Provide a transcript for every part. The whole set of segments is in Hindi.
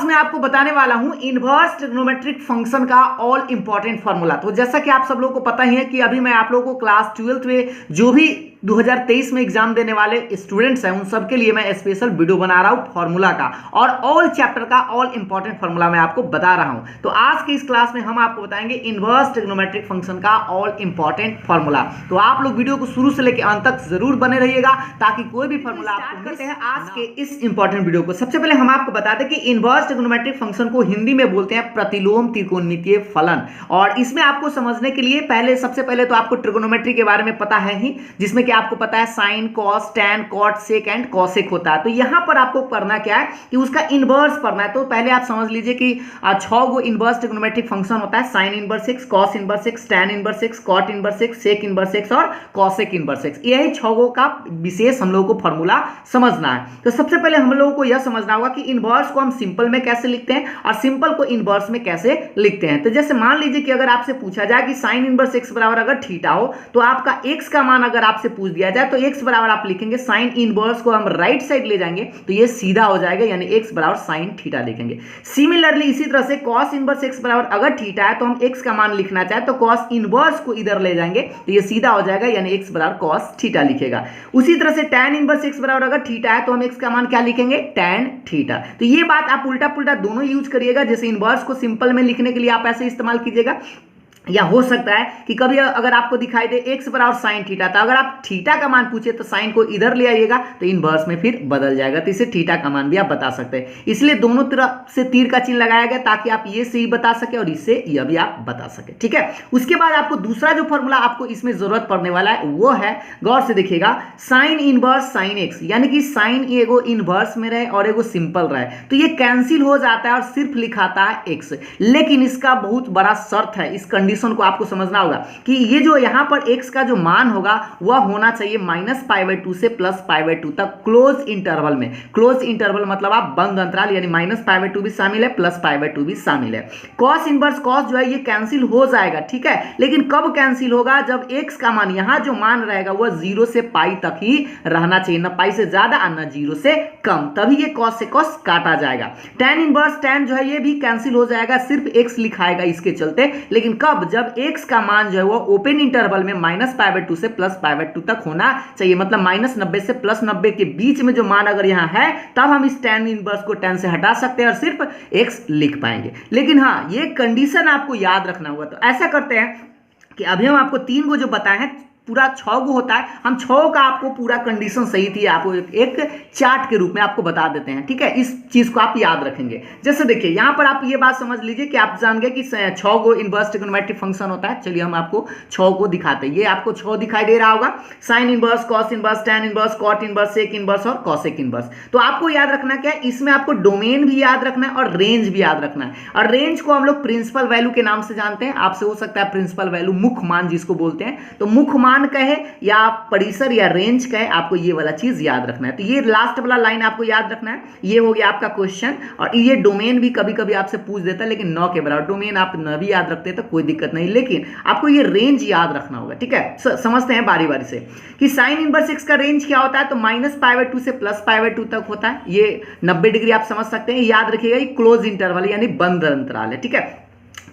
में आपको बताने वाला हूं इनवर्स ट्रिग्नोमेट्रिक फंक्शन का ऑल इंपॉर्टेंट फॉर्मूला। तो जैसा कि आप सब लोगों को पता ही है कि अभी मैं आप लोगों को क्लास 12th में जो भी 2023 में एग्जाम देने वाले स्टूडेंट्स हैं उन सबके लिए मैं स्पेशल वीडियो बना रहा हूं फॉर्मूला का, और ऑल चैप्टर का ऑल इंपॉर्टेंट फॉर्मूला मैं आपको बता रहा हूं। तो आज के इस क्लास में हम आपको बताएंगे इनवर्स ट्रिग्नोमेट्रिक फंक्शन का ऑल इंपॉर्टेंट फॉर्मूला। तो आप लोग वीडियो को शुरू से लेकर अंत तक जरूर बने रहिएगा ताकि कोई भी फॉर्मूला आप करते हैं आज के इस इंपॉर्टेंट वीडियो को। सबसे पहले हम आपको बता दें कि इनवर्स ट्रिग्नोमेट्रिक फंक्शन को हिंदी में बोलते हैं प्रतिलोम त्रिकोणमितीय फलन। और इसमें आपको समझने के लिए सबसे पहले तो आपको ट्रिग्नोमेट्री के बारे में पता है ही, जिसमें कि आपको पता है sine, cos, tan, cot, sec and cosec होता है। तो यहां पर आपको करना क्या है कि उसका इनवर्स पढ़ना है। तो पहले आप समझ लीजिए कि 6 गो इनवर्स ट्रिग्नोमेट्रिक फंक्शन होता है, sine inverse x, cos inverse x, tan inverse x, cot inverse x, sec inverse x और कॉसेक इनवर्स एक्स। यही 6 गो का विशेष हम लोगों को फॉर्मूला समझना है। तो सबसे पहले हम लोगों को यह समझना होगा कि इनवर्स को हम सिंपल में कैसे लिखते हैं और सिंपल को इनवर्स में कैसे लिखते हैं। तो जैसे मान लीजिए कि अगर आपसे पूछा जाए कि साइन इनवर्स एक्स बराबर अगर थीटा हो, तो आपका एक्स का मान अगर आपसे पूछ दिया जाए तो एक्स बराबर आप लिखेंगे साइन इनवर्स को हम राइट साइड ले जाएंगे तो ये सीधा हो जाएगा, यानी एक्स बराबर साइन थीटा लिखेंगे। सिमिलरली इसी तरह से कॉस इनवर्स एक्स बराबर अगर थीटा है तो हम एक्स का मान लिखना चाहे तो कॉस इनवर्स को इधर ले जाएंगे तो ये सीधा हो जाएगा, यानी एक्स बराबर कॉस थीटा लिखेगा। उसी तरह से टैन इनवर्स एक्स बराबर अगर थीटा है तो हम एक्स का मान क्या लिखेंगे, टैन थीटा। तो ये बात आप उल्टा पुल्टा दोनों यूज करिएगा। जैसे इनवर्स को सिंपल में लिखने के लिए आप ऐसे इस्तेमाल कीजिएगा, या हो सकता है कि कभी अगर आपको दिखाई दे एक्स बराबर साइन थीटा, तो अगर आप थीटा का मान पूछे तो साइन को इधर ले आइएगा तो इनवर्स में फिर बदल जाएगा, तो इसे थीटा का मान भी आप बता सकते हैं। इसलिए दोनों तरफ से तीर का चिन्ह लगाया गया ताकि आप ये से ही बता सके और इससे यह भी आप बता सके। ठीक है, उसके बाद आपको दूसरा जो फॉर्मूला आपको इसमें जरूरत पड़ने वाला है वो है, गौर से देखिएगा, साइन इनवर्स साइन एक्स, यानी कि साइन एगो इनवर्स में रहे और एगो सिंपल रहे तो ये कैंसिल हो जाता है और सिर्फ लिखाता है एक्स। लेकिन इसका बहुत बड़ा शर्त है, इस कंडीशन को आपको समझना होगा कि ये जो यहां पर x का जो मान होगा वह होना चाहिए -π/2 से +π/2 तक क्लोज इंटरवल में। क्लोज इंटरवल मतलब आप बंद अंतराल, यानी -π/2 भी शामिल है, +π/2 भी शामिल है। कॉस इनवर्स कॉस जो है ये कैंसिल हो जाएगा, ठीक है, लेकिन कब कैंसिल होगा, जब x का मान यहां जो मान रहेगा वह 0 से पाई तक ही रहना चाहिए, ना पाई से ज्यादा और ना 0 से कम, तभी ये कॉस से कॉस काटा जाएगा। टैन इनवर्स टैन जो है ये भी कैंसिल हो जाएगा, सिर्फ x लिखाएगा इसके चलते, लेकिन कब, जब x का मान जो है वो ओपन इंटरवल में -π/2 से +π/2 तक होना चाहिए, मतलब -90 से +90 के बीच में जो मान अगर यहां है तब हम इस टैन इनवर्स को टैन से हटा सकते हैं और सिर्फ x लिख पाएंगे। लेकिन हाँ, ये कंडीशन आपको याद रखना होगा। तो ऐसा करते हैं कि अभी हम आपको 3 गो जो बताए हैं, पूरा 6 गो होता है, हम 6 का आपको पूरा कंडीशन सही थी आपको एक चार्ट के रूप में आपको बता देते हैं। ठीक है, इस चीज को आप याद रखेंगे। जैसे देखिए यहां पर आप ये बात समझ लीजिए कि आप जान गए कि 6 गो इनवर्स ट्रिग्नोमेट्रिक फंक्शन होता है। चलिए हम आपको 6 को दिखाते हैं। ये आपको 6 दिखाई दे रहा होगा, sine inverse, cos inverse, tan inverse, cot inverse, sec inverse और कॉसेक इनवर्स। तो आपको याद रखना क्या है, इसमें आपको डोमेन भी याद रखना है और रेंज भी याद रखना है। और रेंज को हम लोग प्रिंसिपल वैल्यू के नाम से जानते हैं। आपसे हो सकता है प्रिंसिपल वैल्यू, मुख्य मान जिसको बोलते हैं, तो मुख्य मान कहे या परिसर या रेंज कहे, आपको ये वाला चीज याद रखना है। तो ये लास्ट वाला लाइन आपको याद रखना है। ये हो गया आपका क्वेश्चन। और ये डोमेन भी कभी कभी आपसे पूछ देता है, लेकिन 9 के बराबर। डोमेन आप न भी याद रखते हैं तो कोई दिक्कत नहीं, लेकिन आपको ये रेंज याद रखना होगा। ठीक है, समझते हैं बारी बारी से कि साइन इनवर्स एक्स का रेंज क्या होता है, तो -π/2 से +π/2 तक होता है। ये 90 डिग्री आप समझ सकते हैं। याद रखिएगा ये क्लोज इंटरवल यानी बंद अंतराल है। ठीक है,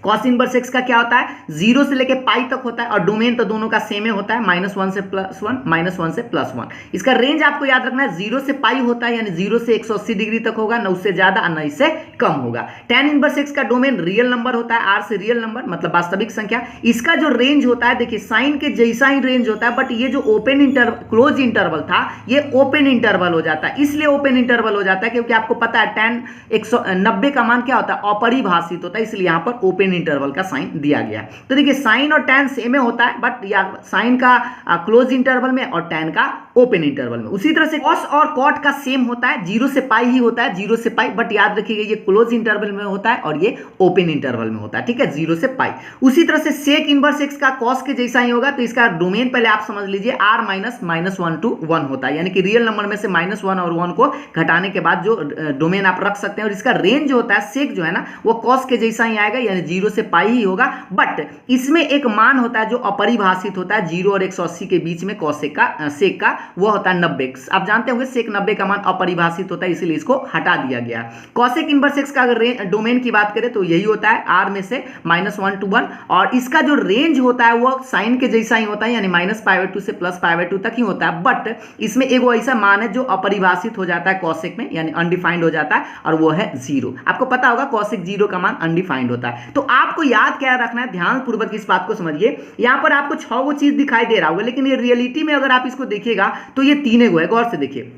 कॉस इनवर्स एक्स का क्या होता है, 0 से लेके पाई तक होता है और डोमेन तो दोनों का सेम होता है, -1 से +1, -1 से +1। इसका रेंज आपको याद रखना है, 0 से पाई होता है, यानी 0 से 180 डिग्री तक होगा, न उससे ज्यादा और न इससे कम होगा। टैन इनवर्स एक्स का डोमेन रियल नंबर होता है, आर से रियल नंबर मतलब वास्तविक संख्या। इसका जो रेंज होता है, देखिए साइन के जैसा ही रेंज होता है, बट ये जो ओपन क्लोज इंटरवल था ये ओपन इंटरवल हो जाता है। इसलिए ओपन इंटरवल हो जाता है क्योंकि आपको पता है टैन 190 का मान क्या होता है, अपरिभाषित होता है, इसलिए यहां पर ओपन इंटरवल का साइन दिया गया है। तो देखिए साइन और टैन सेम होता है, बट या साइन का क्लोज इंटरवल में और टैन का ओपन इंटरवल में। उसी तरह से कॉस और कॉट का सेम होता है, 0 से पाई ही होता है, 0 से पाई, बट याद रखिएगा ये क्लोज इंटरवल में होता है और ये ओपन इंटरवल में होता है। ठीक है, 0 से पाई। उसी तरह से सेक इनवर्स एक्स का कॉस के जैसा ही होगा, तो इसका डोमेन पहले आप समझ लीजिए, r -1 to 1 होता है, यानी कि रियल नंबर में से -1 और 1 को घटाने के बाद जो डोमेन आप रख सकते हैं। और इसका रेंज जो होता है, सेक जो है ना, वो कॉस के जैसा ही आएगा, यानी 0 से पाई ही होगा, बट इसमें एक मान होता है जो अपरिभाषित होता है 0 और 180 के बीच में कॉसेक का सेक का, वो होता है 90। आप जानते होंगे सेक 90 का मान अपरिभाषित होता है, इसीलिए इसको हटा दिया गया। कॉसेक इनवर्स एक्स का अगर डोमेन की बात करें तो यही होता है R में से -1 to 1, और इसका जो रेंज होता है वो साइन के जैसा ही होता है, यानी -π/2 से +π/2 तक ही होता है, बट इसमें एक ऐसा मान है जो अपरिभाषित हो जाता है कॉसेक में, यानी अनडिफाइंड हो जाता है, और वो है 0। आपको पता होगा कॉसेक 0 का मान अनडिफाइंड होता है। तो आपको याद क्या रखना है, ध्यान पूर्वक इस बात को समझिए। यहां पर आपको 6 वो चीज दिखाई दे रहा होगा, लेकिन ये रियलिटी में अगर आप इसको देखिएगा तो ये 3 गो है। गौर से देखिए,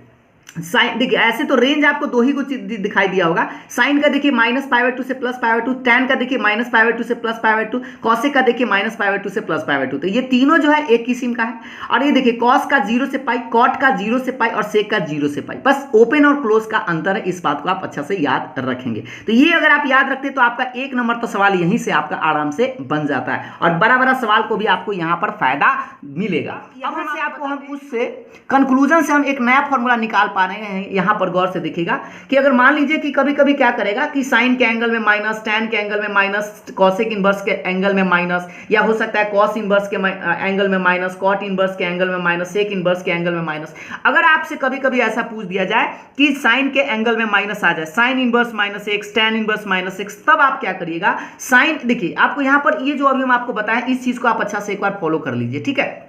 साइन देखिए ऐसे तो रेंज आपको 2 ही को दिखाई दिया होगा। साइन का देखिए -π/2 से +π/2, टैन का देखिए -π/2 से +π/2, कॉसेक का देखिए -π/2 से +π/2। तो ये तीनों जो है एक किस्म का है। और ये देखिए कॉस का 0 से पाई, कॉट का 0 से पाई और सेक का 0 से पाई, बस ओपन और क्लोज का अंतर है। इस बात को आप अच्छा से याद रखेंगे। तो ये अगर आप याद रखते तो आपका 1 नंबर तो सवाल यहीं से आपका आराम से बन जाता है, और बड़ा बड़ा सवाल को भी आपको यहाँ पर फायदा मिलेगा। अब से आपको हम उससे कंक्लूजन से हम एक नया फॉर्मूला निकाल पा रहे हैं। यहां पर गौर से देखिएगा कि अगर मान लीजिए कि कभी कभी क्या करेगा कि साइन के एंगल में माइनस, टैन के एंगल में माइनस, कॉसेक इनवर्स के एंगल में माइनस, या हो सकता है कॉस इनवर्स के एंगल में माइनस, कॉट इनवर्स के एंगल में माइनस, सेक इनवर्स के एंगल में माइनस। अगर आपसे कभी कभी ऐसा पूछ दिया जाए कि साइन के एंगल में माइनस आ जाए, sign inverse -x, tan inverse -x, तब आप क्या करिएगा, साइन देखिए आपको यहां पर ये जो अभी हम आपको बताएं इस चीज को आप अच्छा से एक बार फॉलो कर लीजिए, ठीक है।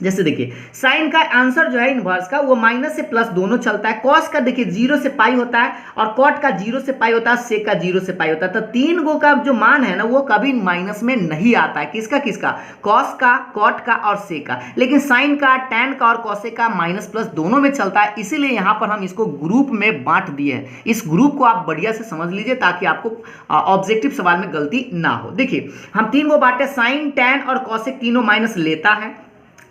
जैसे देखिए साइन का आंसर जो है इनवर्स का वो माइनस से प्लस दोनों चलता है। कॉस का देखिए 0 से पाई होता है, और कॉट का 0 से पाई होता है, सेक का 0 से पाई होता है। तो 3 गो का जो मान है ना वो कभी माइनस में नहीं आता है। किसका किसका, कॉस का, कॉट का और सेक का। लेकिन साइन का, टैन का और कॉसेक का माइनस प्लस दोनों में चलता है, इसीलिए यहां पर हम इसको ग्रुप में बांट दिए हैं। इस ग्रुप को आप बढ़िया से समझ लीजिए ताकि आपको ऑब्जेक्टिव सवाल में गलती ना हो। देखिए हम 3 गो बांटे, साइन, टैन और कॉसेक तीनों माइनस लेता है,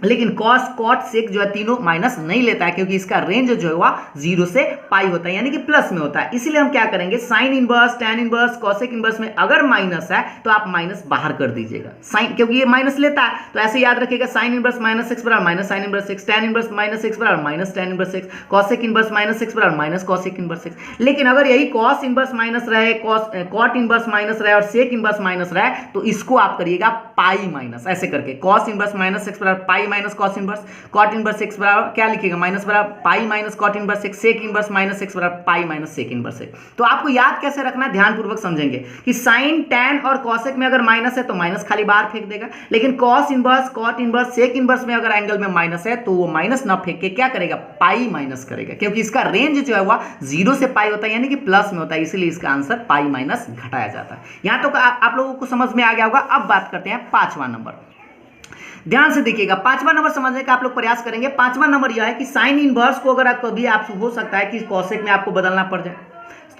लेकिन कॉस, कॉट, सेक जो है तीनों माइनस नहीं लेता है, क्योंकि इसका रेंज जो है वह 0 से पाई होता है, यानी कि प्लस में होता है। इसीलिए हम क्या करेंगे, sine inverse, tan inverse, cosec inverse में अगर माइनस है तो आप माइनस बाहर कर दीजिएगा। साइन क्योंकि ये माइनस लेता है तो ऐसे याद रखिएगा, साइन इनवर्स -x बराबर minus sine inverse x, tan inverse -x बराबर minus tan inverse x, cosec inverse -x बराबर माइनस कॉसेक इनवर्स x। लेकिन अगर यही कॉस इनवर्स माइनस रहे, कॉट इनवर्स माइनस रहे और सेक इनवर्स माइनस रहे तो इसको आप करिएगा पाई माइनस, ऐसे करके कॉस इनवर्स -x बराबर pi minus cos inverse, cot inverse x बराबर क्या लिखिएगा, माइनस बराबर pi minus cot inverse x, sec inverse -x बराबर pi minus sec inverse x। तो आपको याद कैसे रखना है, ध्यान पूर्वक समझेंगे कि साइन, टैन और कॉसेक में अगर माइनस है तो माइनस खाली बाहर फेंक देगा, लेकिन cos inverse, cot inverse, sec inverse में अगर एंगल में माइनस है तो वो माइनस ना फेंक के क्या करेगा, पाई माइनस करेगा, क्योंकि इसका रेंज जो है वह 0 से पाई होता है, यानी कि प्लस में होता है, इसीलिए इसका आंसर पाई माइनस घटाया जाता है। यहां तो आप लोगों को समझ में आ गया होगा। अब बात करते हैं 5वां नंबर। ध्यान से देखिएगा, 5वां नंबर समझने का आप लोग प्रयास करेंगे। 5वां नंबर यह है कि साइन इनवर्स को अगर कभी आप हो सकता है कि कॉसेक में आपको बदलना पड़ जाए,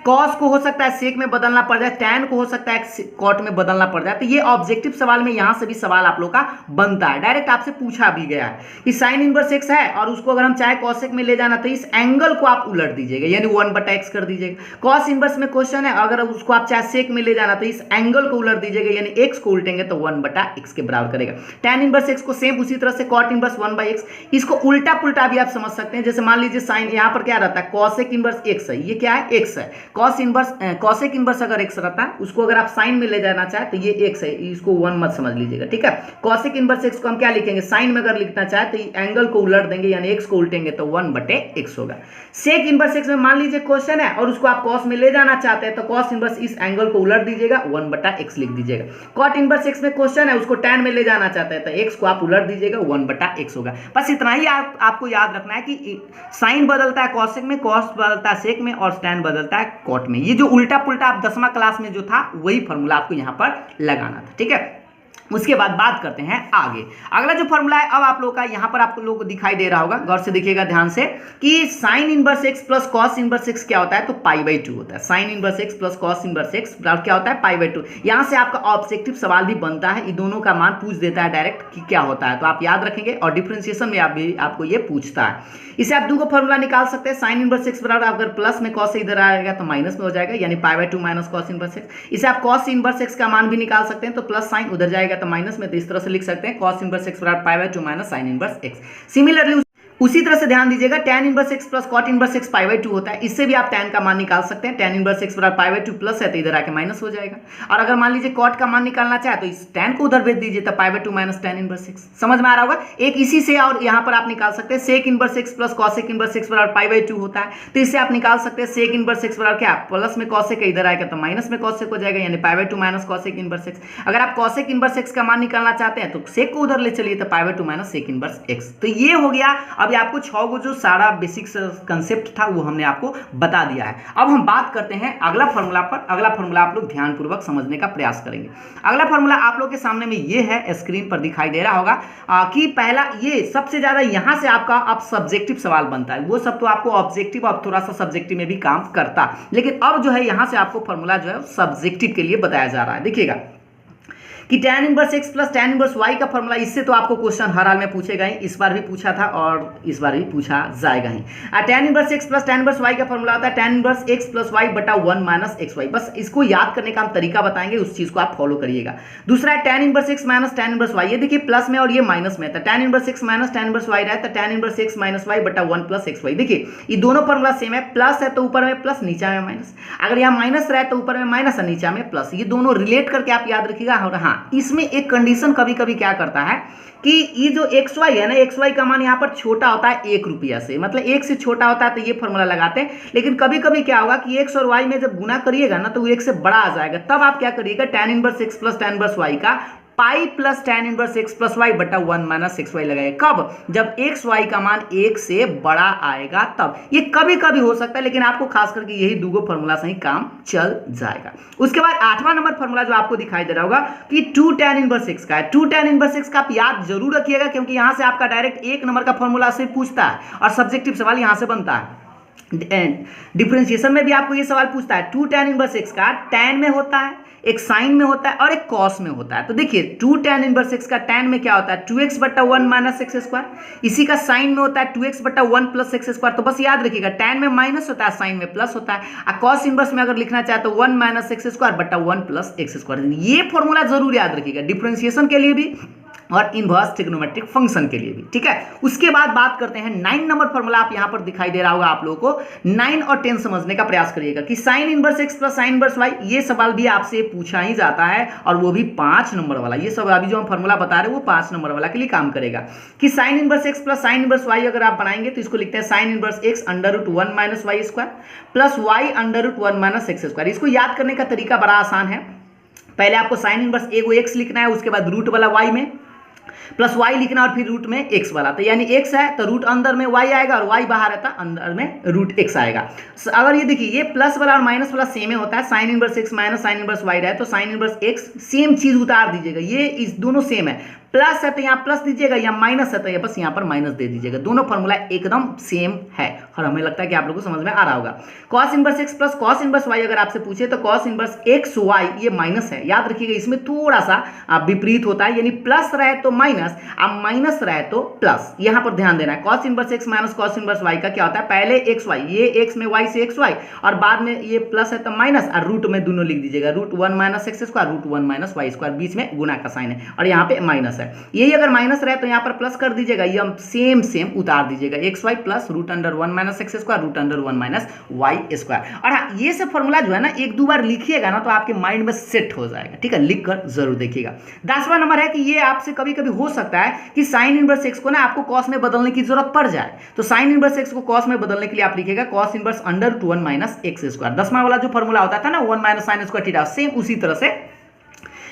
कॉस को हो सकता है सेक में बदलना पड़ जाए, टैन को हो सकता है कॉट में बदलना पड़ जाए, तो ये ऑब्जेक्टिव सवाल में यहां से भी सवाल आप लोग का बनता है। डायरेक्ट आपसे पूछा भी गया है कि साइन इनवर्स एक्स है और उसको अगर हम चाहे कॉसेक में ले जाना तो इस एंगल को आप उलट दीजिएगा, यानी 1/x कर दीजिएगा। कॉस इनवर्स में क्वेश्चन है, अगर उसको आप चाहे सेक में ले जाना तो इस एंगल को उलट दीजिएगा, यानी x को उल्टेंगे तो 1/x के बराबर करेगा। टैन इनवर्स एक्स को सेम उसी तरह से कॉट इनवर्स 1/x, इसको उल्टा पुल्टा भी आप समझ सकते हैं। जैसे मान लीजिए साइन यहां पर क्या रहता है, कॉसेक इनवर्स x है, ये क्या है, x है। कॉस इनवर्स कॉसेक इनवर्स अगर x रहता है उसको अगर आप साइन में ले जाना चाहे तो ये x है, इसको 1 मत समझ लीजिएगा, ठीक है। कॉसेक इनवर्स x को हम क्या लिखेंगे, साइन में अगर लिखना चाहे तो एंगल को उलट देंगे, यानी x को उल्टेंगे तो 1/x होगा। सेक इनवर्स x में मान लीजिए क्वेश्चन है और उसको आप कॉस में ले जाना चाहते हैं तो कॉस इनवर्स इस एंगल को उलट दीजिएगा, 1/x लिख दीजिएगा। कॉट इनवर्स x में क्वेश्चन है, उसको टैन में ले जाना चाहते हैं तो x को आप उलट दीजिएगा, 1/x होगा। बस इतना ही आपको याद रखना है कि साइन बदलता है कॉसेक में, कॉस बदलता है सेक में और टैन बदलता है कॉट में। ये जो उल्टा पुल्टा आप 10वां क्लास में जो था वही फॉर्मूला आपको यहां पर लगाना था, ठीक है। उसके बाद बात करते हैं आगे। अगला जो फॉर्मूला है अब आप लोगों का यहां पर आप लोगों को दिखाई दे रहा होगा, गौर से देखिएगा ध्यान से, कि sine inverse x plus cos inverse x क्या होता है, तो π/2 होता है। Sine inverse x plus cos inverse x क्या होता है, π/2। यहां से आपका ऑब्जेक्टिव सवाल भी बनता है, इन दोनों का मान पूछ देता है डायरेक्ट कि क्या होता है, तो आप याद रखेंगे। और डिफरेंशिएशन में आपको ये पूछता है। इसे आप 2 को फॉर्मूला निकाल सकते हैं। साइन इनवर्स x बराबर अगर प्लस में कॉस इधर आएगा तो माइनस में हो जाएगा, यानी π/2 माइनस कॉस इनवर्स x। इसे आप कॉस इनवर्स x का मान भी निकाल सकते हैं, तो प्लस साइन उधर जाएगा तो माइनस में, तो इस तरह से लिख सकते हैं कॉस इनवर्स x बराबर π/2 minus sine inverse x। Similarly उसी तरह से ध्यान दीजिएगा tan inverse x plus cot inverse x pi by 2 होता है, इससे भी आप tan का मान निकाल सकते हैं। tan इनवर्स x बराबर पाई बाई 2 प्लस है तो इधर आके माइनस हो जाएगा। और अगर मान लीजिए cot का मान निकालना चाहे तो इस tan को उधर भेज दीजिए, तो पाई by 2 minus tan inverse x। समझ में आ रहा होगा। एक इसी से और यहाँ पर आप निकाल सकते हैं sec inverse x plus cosec inverse x बराबर पाई बाई 2 होता है, तो इससे आप निकाल सकते हैं sec इनवर्स x बराबर क्या, प्लस में cosec है, इधर आएगा तो माइनस में cosec हो जाएगा, यानी पाई by 2 minus cosec inverse x। अगर आप cosec इनवर्स x का मान निकालना चाहते हैं तो sec को उधर ले चलिए, तो पाई by 2 minus sec inverse x। तो ये हो गया। अभी आपको 6 गो जो सारा बेसिक कंसेप्ट था वो हमने आपको बता दिया है। अब हम बात करते हैं अगला फॉर्मूला पर। अगला फॉर्मूला आप लोग ध्यानपूर्वक समझने का प्रयास करेंगे। अगला फॉर्मूला आप लोग के सामने में ये है, स्क्रीन पर दिखाई दे रहा होगा कि पहला ये सबसे ज्यादा यहां से आपका अब सब्जेक्टिव सवाल बनता है। वो सब तो आपको ऑब्जेक्टिव और थोड़ा सा सब्जेक्टिव में भी काम करता, लेकिन अब जो है यहां से आपको फॉर्मूला जो है सब्जेक्टिव के लिए बताया जा रहा है। देखिएगा कि tan inverse x plus tan inverse y का फॉर्मूला, इससे तो आपको क्वेश्चन हर हाल में पूछेगा ही, इस बार भी पूछा था और इस बार भी पूछा जाएगा ही। tan inverse x plus tan inverse y का फॉर्मूला होता है tan inverse x plus y बटा 1 माइनस xy। बस इसको याद करने का हम तरीका बताएंगे, उस चीज को आप फॉलो करिएगा। दूसरा है tan inverse x minus tan inverse y। ये देखिए प्लस में और ये माइनस में था। tan inverse x minus tan inverse y रहा है तो tan inverse x minus y बटा 1 प्लस xy। देखिए ये दोनों फॉर्मूला सेम है, प्लस है तो ऊपर में प्लस, नीचे में माइनस। अगर यहाँ माइनस रहा है तो ऊपर में माइनस और नीचे में प्लस। ये दोनों रिलेट करके आप याद रखिएगा। और हाँ, इसमें एक कंडीशन कभी कभी क्या करता है कि ये जो xy है ना, xy का मान यहाँ पर छोटा होता है 1 रुपया से, मतलब 1 से छोटा होता है तो ये फॉर्मूला लगाते हैं। लेकिन कभी कभी क्या होगा कि x और y में जब गुना करिएगा ना तो वो 1 से बड़ा आ जाएगा, तब आप क्या करिएगा tan inverse x plus tan inverse y का pi plus tan inverse x plus y बटा 1 माइनस xy लगाएगा। कब? जब x y का मान 1 से बड़ा आएगा तब। ये कभी कभी हो सकता है, लेकिन आपको खास करके यही दो फॉर्मूला से ही काम चल जाएगा। उसके बाद 8वां नंबर फॉर्मूला जो आपको दिखाई दे रहा होगा कि 2 tan इनवर्स x का है। 2 tan इनवर्स x का आप याद जरूर रखिएगा, क्योंकि यहां से आपका डायरेक्ट 1 नंबर का फॉर्मूला से पूछता है और सब्जेक्टिव सवाल यहां से बनता है। डिफरेंशिएशन में भी आपको ये सवाल पूछता है। 2 tan इनवर्स x का tan में होता है, एक साइन में होता है और एक कॉस में होता है। तो देखिए 2 tan इनवर्स x का tan में क्या होता है 2x बटा 1 माइनस एक्स स्क्वायर। इसी का साइन में होता है 2x बटा 1 प्लस एक्स स्क्वायर। तो बस याद रखिएगा tan में माइनस होता है, साइन में प्लस होता है। और कॉस इनवर्स में अगर लिखना चाहे तो 1 माइनस एक्स स्क्वायर बटा 1 प्लस एक्स स्क्वायर। ये फॉर्मूला जरूर याद रखिएगा, डिफरेंशिएशन के लिए भी और इनवर्स ट्रिग्नोमेट्रिक फंक्शन के लिए भी। ठीक है, उसके बाद बात करते हैं 9 नंबर फॉर्मूला। आप यहां पर दिखाई दे रहा होगा आप लोगों को। 9 और 10 समझने का प्रयास करिएगा कि sine inverse x plus sine inverse y, ये सवाल भी आपसे पूछा ही जाता है और वो भी 5 नंबर वाला। ये सब अभी जो हम फॉर्मूला बता रहे हैं वो 5 नंबर वाला के लिए काम करेगा कि sine inverse x plus sine inverse y अगर आप बनाएंगे तो इसको लिखते हैं sine inverse x under root 1 minus y square plus y under root 1 minus x square. इसको याद करने का तरीका बड़ा आसान है। पहले आपको साइन इनवर्स x लिखना है, उसके बाद रूट वाला y में प्लस y लिखना और फिर रूट में x वाला। तो यानी x है तो रूट अंदर में y आएगा और y बाहर है तो अंदर में रूट x आएगा। अगर ये देखिए ये प्लस वाला और माइनस वाला सेम ही होता है, sine inverse x minus sine inverse y रहे तो साइन इनवर्स x सेम चीज उतार दीजिएगा। ये इस दोनों सेम है, प्लस है तो यहाँ प्लस दीजिएगा, या माइनस है तो बस यहाँ पर माइनस दे दीजिएगा। दोनों फॉर्मूला एकदम सेम है और हमें लगता है कि आप लोगों को समझ में आ रहा होगा। Cos inverse x plus cos inverse y अगर आपसे पूछे तो कॉस इनवर्स x y ये माइनस है, याद रखिएगा। इसमें थोड़ा सा विपरीत होता है, यानी प्लस रहे तो माइनस और माइनस रहे तो प्लस। यहाँ पर ध्यान देना है। Cos inverse x minus cos inverse y का क्या होता है, पहले एक्स वाई, ये x में y से एक्स वाई और बाद में ये प्लस है तो माइनस और रूट में दोनों लिख दीजिएगा, root 1 minus x square root 1 minus y square, बीच में गुना का साइन है और यहाँ पे माइनस है। यही अगर माइनस रहे तो यहाँ पर प्लस कर दीजिएगा, ये सेम उतार दीजिएगा, x y plus root under 1 minus x square root under 1 minus y square. और हाँ, ये सब फॉर्मूला जो है ना एक दो बार लिखिएगा ना तो आपके माइंड में सेट हो जाएगा। ठीक है, लिख कर जरूर देखिएगा। 10वां नंबर है कि ये आपसे कभी कभी हो सकता है कि साइन इनवर्स एक्स को ना आपको कॉस में बदलने की जरूरत पड़ जाए, तो साइन इनवर्स एक्स को कॉस में बदलने के लिए आप लिखिएगा cos inverse under root 1 minus x square. 10वां वाला जो फॉर्मूला होता था ना 1 minus sine square theta, same उसी तरह से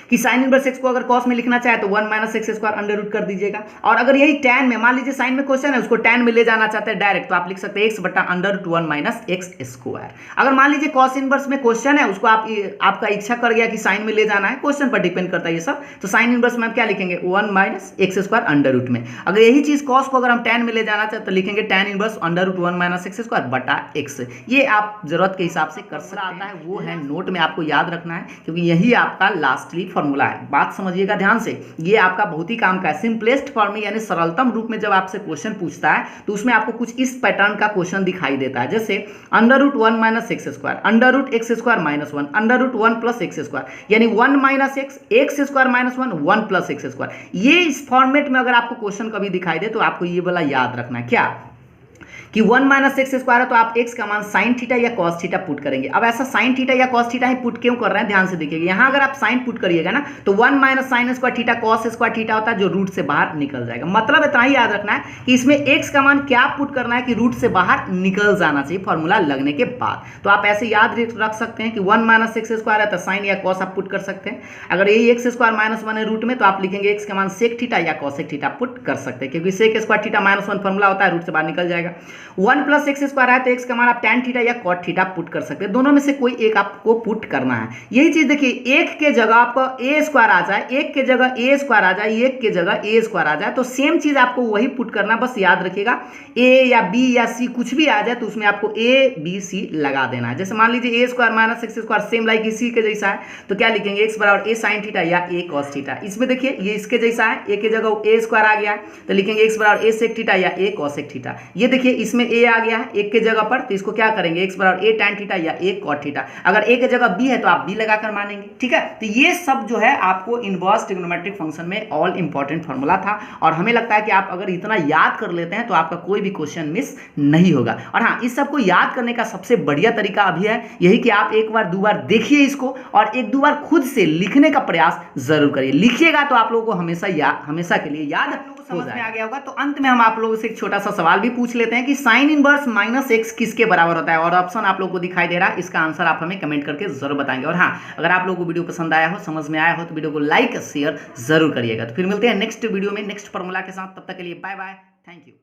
कि साइन इनवर्स एक्स को अगर कॉस में लिखना चाहे तो 1 minus x square under root कर दीजिएगा। और अगर यही tan में, मान लीजिए साइन में क्वेश्चन है उसको tan में ले जाना चाहते हैं डायरेक्ट, तो आप लिख सकते हैं x बटा under root 1 minus x square. अगर मान लीजिए कॉस इनवर्स में क्वेश्चन है उसको आपका इच्छा कर गया कि साइन में ले जाना है, क्वेश्चन पर डिपेंड करता है ये सब, तो साइन इनवर्स में आप क्या लिखेंगे 1 minus x square under root में। अगर यही चीज कॉस को अगर हम tan में ले जाना चाहते तो लिखेंगे tan inverse under root 1 minus x square बटा x। ये आप जरूरत के हिसाब से कर सकते हैं। वो है नोट में आपको याद रखना है, क्योंकि यही आपका लास्टली फॉर्मूला है, बात समझिएगा ध्यान से, ये आपका बहुत ही काम का है। सिंपलेस्ट फॉर्म में यानी सरलतम रूप में जब आपसे क्वेश्चन पूछता है तो उसमें आपको कुछ इस पैटर्न का क्वेश्चन दिखाई देता है, जैसे √1 - x square, √x square -1, √1 + x square, यानी 1 - x, x square -1, 1 + x square. ये इस फॉर्मेट में अगर आपको क्वेश्चन कभी दिखाई दे तो आपको ये वाला याद रखना है क्या कि 1 - x स्क्वायर है तो आप x का मान साइन थीटा या कॉस थीटा पुट करेंगे। अब ऐसा साइन थीटा या कॉस थीटा ही पुट क्यों कर रहे हैं, ध्यान से देखिएगा। यहां अगर आप साइन पुट करिएगा ना तो 1 - sin square theta cos square theta होता है जो रूट से बाहर निकल जाएगा। मतलब इतना ही याद रखना है कि इसमें x का मान क्या पुट करना है कि रूट से बाहर निकल जाना चाहिए फॉर्मूला लगने के बाद। तो आप ऐसे याद रख सकते हैं कि 1 - x स्क्वायर है तो साइन या कॉस आप पुट कर सकते हैं। अगर यही x स्क्वायर -1 है रूट में तो आप लिखेंगे x का मान सेक थीटा या कॉसेक थीटा पुट कर सकते हैं, क्योंकि सेक स्क्वायर थीटा -1 फॉर्मूला होता है, रूट से बाहर निकल जाएगा। 1 + x स्क्वायर है तो x का मान आप tan थीटा या cot थीटा पुट कर सकते हैं, दोनों में से कोई एक आपको पुट करना है। यही चीज देखिए, एक के जगह आपको a स्क्वायर आ जाए, एक के जगह a स्क्वायर आ जाए, एक के जगह a स्क्वायर आ जाए तो सेम चीज आपको वही पुट करना, बस याद रखिएगा a या b या c कुछ भी आ जाए तो उसमें आपको a b c लगा देना है। जैसे मान लीजिए a square - x square same like इसी के जैसा है तो क्या लिखेंगे x बराबर a sin थीटा या a cos थीटा। इसमें देखिए ये इसके जैसा है, a के जगह a स्क्वायर आ गया है तो लिखेंगे x बराबर a sec थीटा या a cosec थीटा। ये देखिए इसमें a आ गया है एक के जगह पर तो इसको क्या करेंगे x बराबर a tan थीटा या a cot थीटा। अगर a के जगह b है तो आप b लगाकर मानेंगे, ठीक है। तो ये सब जो है आपको इनवर्स ट्रिग्नोमेट्रिक फंक्शन में ऑल इंपॉर्टेंट फॉर्मूला था और हमें लगता है कि आप अगर इतना याद कर लेते हैं तो आपका कोई भी क्वेश्चन मिस नहीं होगा। और हाँ, इस सबको याद करने का सबसे बढ़िया तरीका अभी है यही कि आप एक बार दो बार देखिए इसको और एक दो बार खुद से लिखने का प्रयास जरूर करिए। लिखिएगा तो आप लोगों को हमेशा के लिए याद समझ में आ गया होगा। तो अंत में हम आप लोगों से एक छोटा सा सवाल भी पूछ लेते हैं कि साइन इनवर्स -x किसके बराबर होता है, और ऑप्शन आप लोगों को दिखाई दे रहा है, इसका आंसर आप हमें कमेंट करके जरूर बताएंगे। और हाँ, अगर आप लोगों को वीडियो पसंद आया हो, समझ में आया हो तो वीडियो को लाइक शेयर जरूर करिएगा। तो फिर मिलते हैं नेक्स्ट वीडियो में नेक्स्ट फॉर्मूला के साथ, तब तक के लिए बाय बाय, थैंक यू।